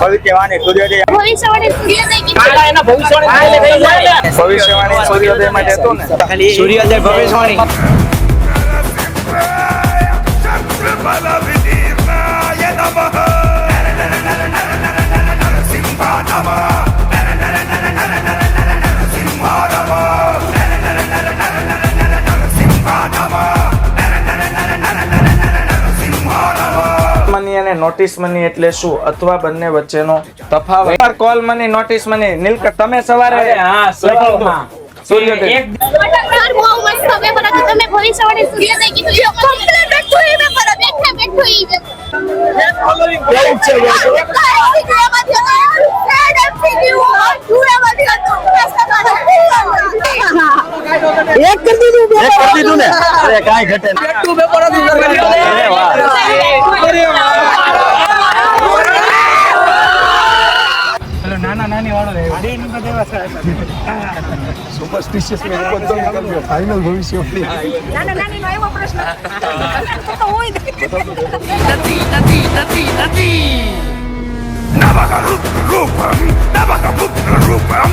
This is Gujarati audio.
ભવિષ્યવાણી સૂર્યોદય ભવિષ્યવાણી સૂર્યોદય એના ભવિષ્યવાણી ભવિષ્યવાણી સૂર્યોદય માટે હતું ને સૂર્યોદય ભવિષ્યવાણી મની અને નોટિસ મની એટલે શું અથવા બંને વચ્ચેનો તફાવત? Call money, notice money. Neelkanth, તમે સવારે સૂર્યોદય સર બહુ મસ્ત પેપર હતું. તમે ભવિષ્યવાણી સૂર્યોદય કીધું એ કમ્પ્લીટ બેઠું એ પેપર બેઠા બેઠું ઈ એક કરી દીધું ને અરે કાઈ ઘટે નહીં પેટનું પેપર હતું અરે વાહ નાના નાની વાળો સુપરસ્ટિશિયસ મેં બધો નીકળ્યો ફાઇનલ ભવિષ્ય નાના નાની નો એવો પ્રશ્ન તો હોય Navaga Rupam, Navaga Rupam,